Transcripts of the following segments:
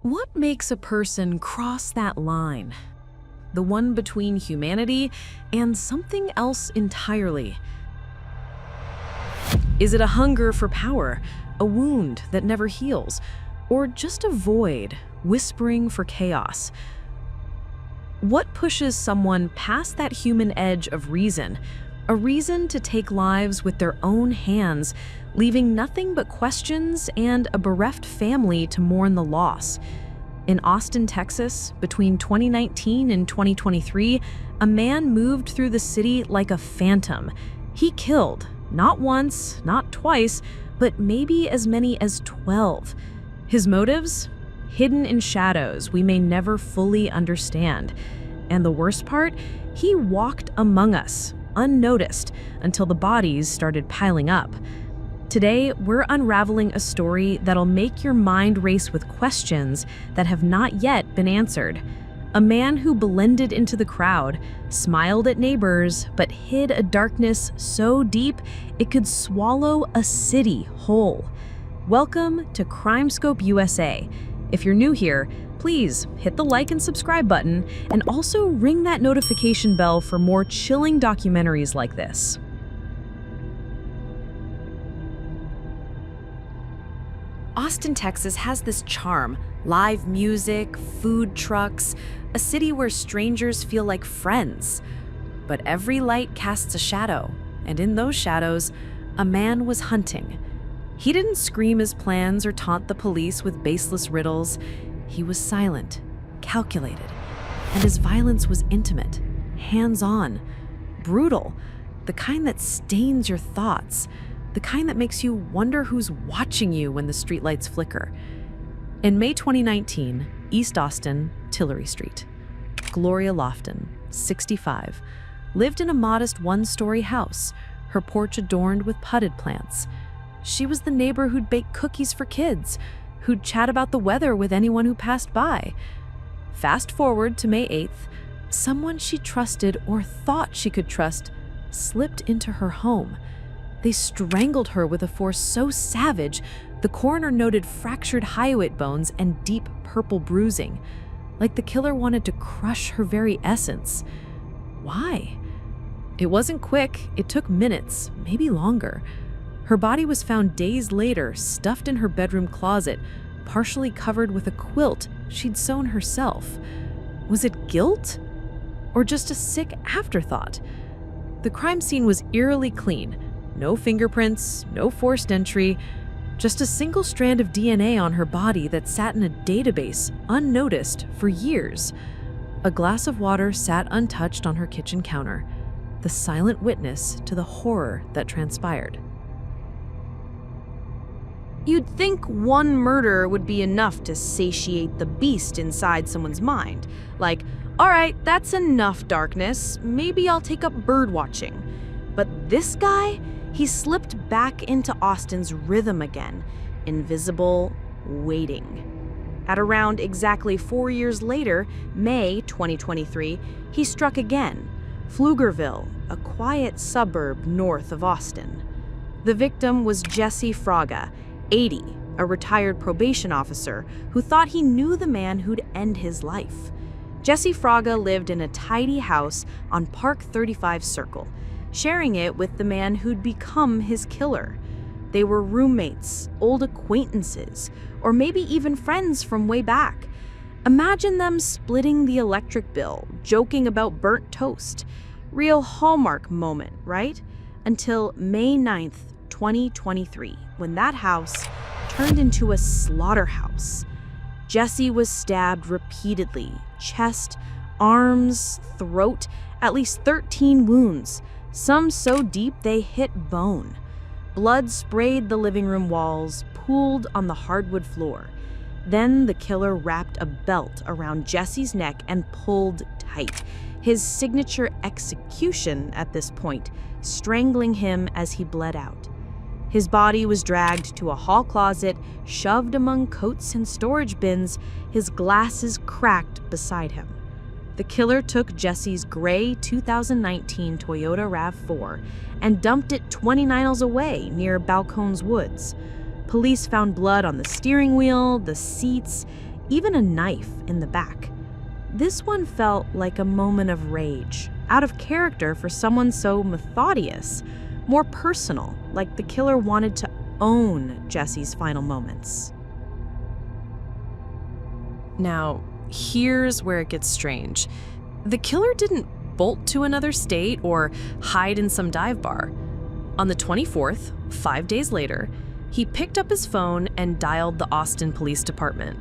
What makes a person cross that line? The one between humanity and something else entirely. Is it a hunger for power, a wound that never heals, or just a void whispering for chaos? What pushes someone past that human edge of reason, a reason to take lives with their own hands, leaving nothing but questions and a bereft family to mourn the loss? In Austin, Texas, between 2019 and 2023, a man moved through the city like a phantom. He killed, not once, not twice, but maybe as many as 12. His motives? Hidden in shadows we may never fully understand. And the worst part? He walked among us, unnoticed, until the bodies started piling up. Today, we're unraveling a story that'll make your mind race with questions that have not yet been answered. A man who blended into the crowd, smiled at neighbors, but hid a darkness so deep it could swallow a city whole. Welcome to CrimeScope USA. If you're new here, please hit the like and subscribe button, and also ring that notification bell for more chilling documentaries like this. Austin, Texas has this charm: live music, food trucks, a city where strangers feel like friends. But every light casts a shadow, and in those shadows, a man was hunting. He didn't scream his plans or taunt the police with baseless riddles. He was silent, calculated, and his violence was intimate, hands-on, brutal, the kind that stains your thoughts, the kind that makes you wonder who's watching you when the streetlights flicker. In May 2019, East Austin, Tillery Street. Gloria Lofton, 65, lived in a modest one-story house, her porch adorned with potted plants. She was the neighbor who'd bake cookies for kids, who'd chat about the weather with anyone who passed by. Fast forward to May 8th, someone she trusted or thought she could trust slipped into her home. They strangled her with a force so savage, the coroner noted fractured hyoid bones and deep purple bruising, like the killer wanted to crush her very essence. Why? It wasn't quick. It took minutes, maybe longer. Her body was found days later, stuffed in her bedroom closet, partially covered with a quilt she'd sewn herself. Was it guilt? Or just a sick afterthought? The crime scene was eerily clean. No fingerprints, no forced entry, just a single strand of DNA on her body that sat in a database, unnoticed, for years. A glass of water sat untouched on her kitchen counter, the silent witness to the horror that transpired. You'd think one murder would be enough to satiate the beast inside someone's mind. Like, all right, that's enough darkness, maybe I'll take up bird watching. But this guy? He slipped back into Austin's rhythm again, invisible, waiting. At around exactly 4 years later, May 2023, he struck again, Pflugerville, a quiet suburb north of Austin. The victim was Jesse Fraga, 80, a retired probation officer who thought he knew the man who'd end his life. Jesse Fraga lived in a tidy house on Park 35 Circle, sharing it with the man who'd become his killer. They were roommates, old acquaintances, or maybe even friends from way back. Imagine them splitting the electric bill, joking about burnt toast. Real Hallmark moment, right? Until May 9th, 2023, when that house turned into a slaughterhouse. Jesse was stabbed repeatedly, chest, arms, throat, at least 13 wounds, some so deep they hit bone. Blood sprayed the living room walls, pooled on the hardwood floor. Then the killer wrapped a belt around Jesse's neck and pulled tight, his signature execution at this point, strangling him as he bled out. His body was dragged to a hall closet, shoved among coats and storage bins, his glasses cracked beside him. The killer took Jesse's gray 2019 Toyota RAV4 and dumped it 20 miles away near Balcones Woods. Police found blood on the steering wheel, the seats, even a knife in the back. This one felt like a moment of rage, out of character for someone so methodious, more personal, like the killer wanted to own Jesse's final moments. Now, here's where it gets strange. The killer didn't bolt to another state or hide in some dive bar. On the 24th, 5 days later, he picked up his phone and dialed the Austin Police Department.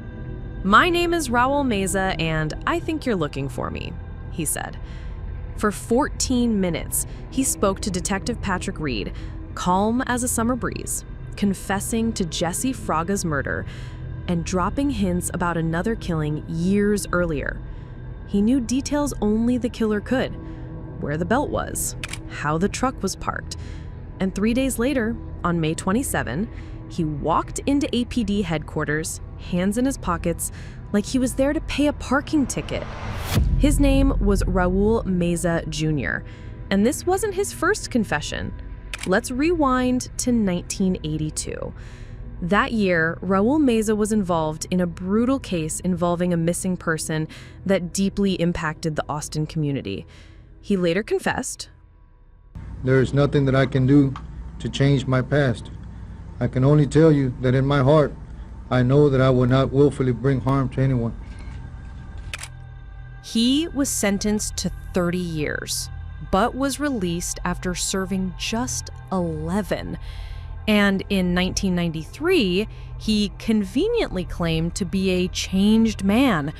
"My name is Raul Meza, and I think you're looking for me," he said. For 14 minutes, he spoke to Detective Patrick Reed, calm as a summer breeze, confessing to Jesse Fraga's murder and dropping hints about another killing years earlier. He knew details only the killer could: where the belt was, how the truck was parked. And 3 days later, on May 27, he walked into APD headquarters, hands in his pockets, like he was there to pay a parking ticket. His name was Raul Meza Jr., and this wasn't his first confession. Let's rewind to 1982. That year, Raul Meza was involved in a brutal case involving a missing person that deeply impacted the Austin community. He later confessed, "There is nothing that I can do to change my past. I can only tell you that in my heart, I know that I will not willfully bring harm to anyone." He was sentenced to 30 years, but was released after serving just 11. And in 1993, he conveniently claimed to be a changed man.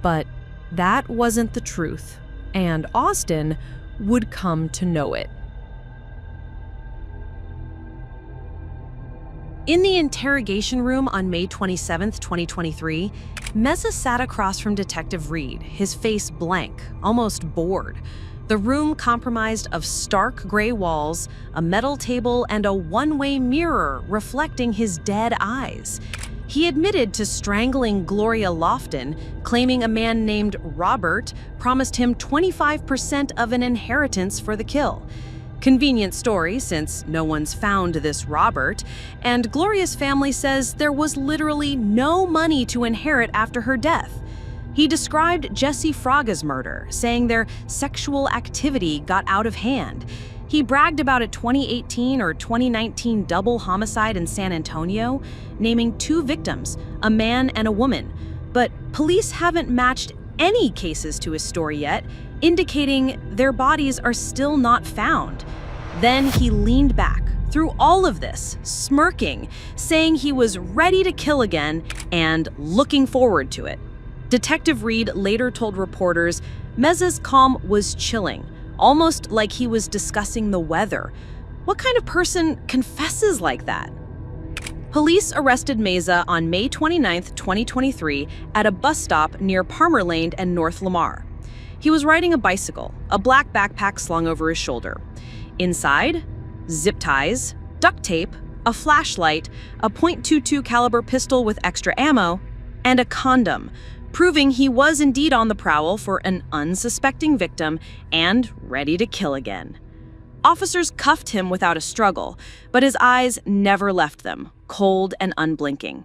But that wasn't the truth, and Austin would come to know it. In the interrogation room on May 27, 2023, Meza sat across from Detective Reed, his face blank, almost bored. The room comprised of stark gray walls, a metal table, and a one-way mirror reflecting his dead eyes. He admitted to strangling Gloria Lofton, claiming a man named Robert promised him 25% of an inheritance for the kill. Convenient story, since no one's found this Robert, and Gloria's family says there was literally no money to inherit after her death. He described Jesse Fraga's murder, saying their sexual activity got out of hand. He bragged about a 2018 or 2019 double homicide in San Antonio, naming 2 victims, a man and a woman. But police haven't matched any cases to his story yet, indicating their bodies are still not found. Then he leaned back through all of this, smirking, saying he was ready to kill again and looking forward to it. Detective Reed later told reporters Meza's calm was chilling, almost like he was discussing the weather. What kind of person confesses like that? Police arrested Meza on May 29, 2023, at a bus stop near Palmer Lane and North Lamar. He was riding a bicycle, a black backpack slung over his shoulder. Inside, zip ties, duct tape, a flashlight, a .22 caliber pistol with extra ammo, and a condom, proving he was indeed on the prowl for an unsuspecting victim and ready to kill again. Officers cuffed him without a struggle, but his eyes never left them, cold and unblinking.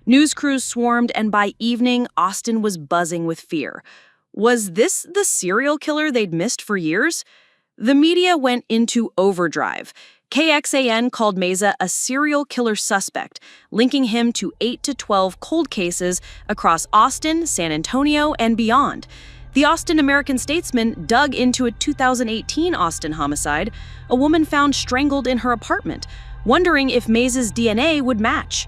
News crews swarmed, and by evening, Austin was buzzing with fear. Was this the serial killer they'd missed for years? The media went into overdrive. kXAN called Meza a serial killer suspect, linking him to 8 to 12 cold cases across Austin, San Antonio, and beyond. The Austin American-Statesman dug into a 2018 Austin homicide, a woman found strangled in her apartment, wondering if Meza's DNA would match.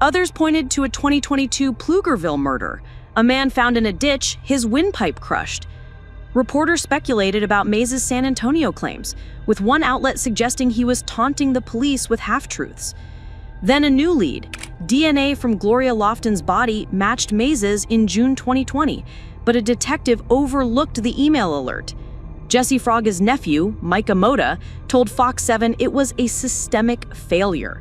Others pointed to a 2022 Pflugerville murder, a man found in a ditch, his windpipe crushed. Reporters speculated about Meza's San Antonio claims, with one outlet suggesting he was taunting the police with half-truths. Then a new lead. DNA from Gloria Lofton's body matched Meza's in June 2020, but a detective overlooked the email alert. Jesse Fraga's nephew, Micah Moda, told Fox 7 it was a systemic failure.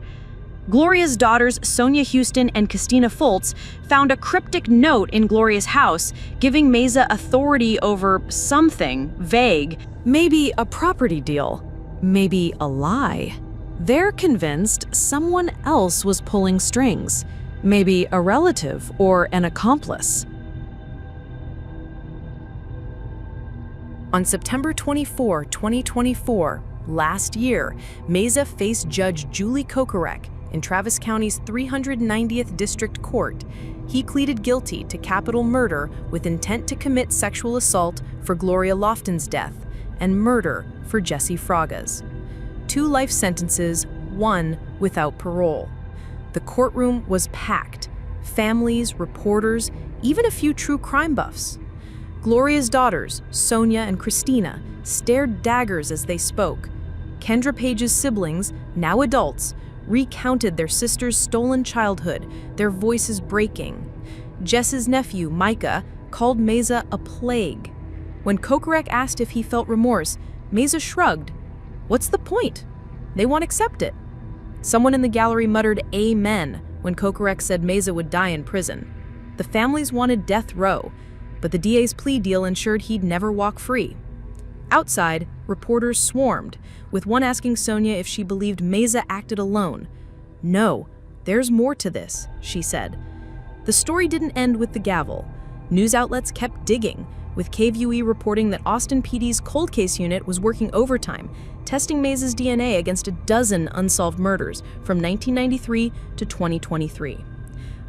Gloria's daughters, Sonia Houston and Christina Foltz, found a cryptic note in Gloria's house, giving Meza authority over something vague. Maybe a property deal. Maybe a lie. They're convinced someone else was pulling strings. Maybe a relative or an accomplice. On September 24, 2024, last year, Meza faced Judge Julie Kokorek in Travis County's 390th District Court. He pleaded guilty to capital murder with intent to commit sexual assault for Gloria Lofton's death and murder for Jesse Fraga's. 2 life sentences, 1 without parole. The courtroom was packed. Families, reporters, even a few true crime buffs. Gloria's daughters, Sonia and Christina, stared daggers as they spoke. Kendra Page's siblings, now adults, recounted their sister's stolen childhood, their voices breaking. Jess's nephew, Micah, called Meza a plague. When Kokorek asked if he felt remorse, Meza shrugged. What's the point? They won't accept it. Someone in the gallery muttered amen when Kokorek said Meza would die in prison. The families wanted death row, but the DA's plea deal ensured he'd never walk free. Outside, reporters swarmed, with one asking Sonia if she believed Meza acted alone. No, there's more to this, she said. The story didn't end with the gavel. News outlets kept digging, with KVUE reporting that Austin PD's cold case unit was working overtime, testing Meza's DNA against a dozen unsolved murders from 1993 to 2023.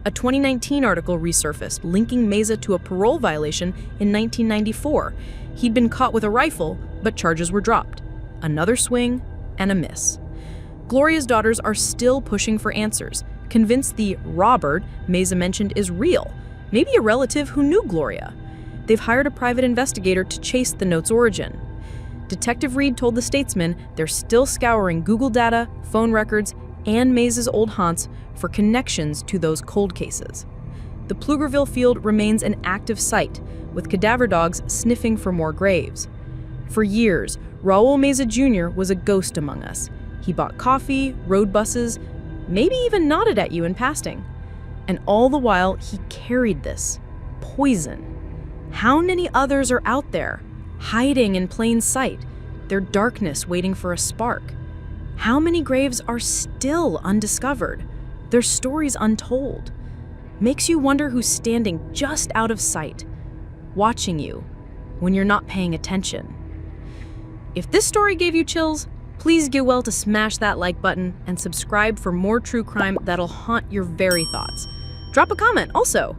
A 2019 article resurfaced, linking Meza to a parole violation in 1994. He'd been caught with a rifle, but charges were dropped. Another swing and a miss. Gloria's daughters are still pushing for answers, convinced the Robert Meza mentioned is real, maybe a relative who knew Gloria. They've hired a private investigator to chase the note's origin. Detective Reed told the Statesman they're still scouring Google data, phone records, and Meza's old haunts for connections to those cold cases. The Pflugerville field remains an active site, with cadaver dogs sniffing for more graves. For years, Raul Meza Jr. was a ghost among us. He bought coffee, rode buses, maybe even nodded at you in passing. And all the while, he carried this poison. How many others are out there, hiding in plain sight, their darkness waiting for a spark? How many graves are still undiscovered, their stories untold? Makes you wonder who's standing just out of sight, watching you when you're not paying attention. If this story gave you chills, please do well to smash that like button and subscribe for more true crime that'll haunt your very thoughts. Drop a comment also.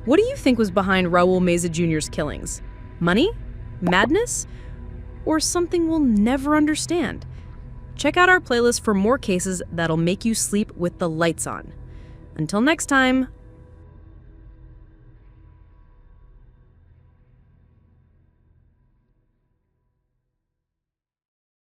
What do you think was behind Raul Meza Jr.'s killings? Money? Madness? Or something we'll never understand? Check out our playlist for more cases that'll make you sleep with the lights on. Until next time,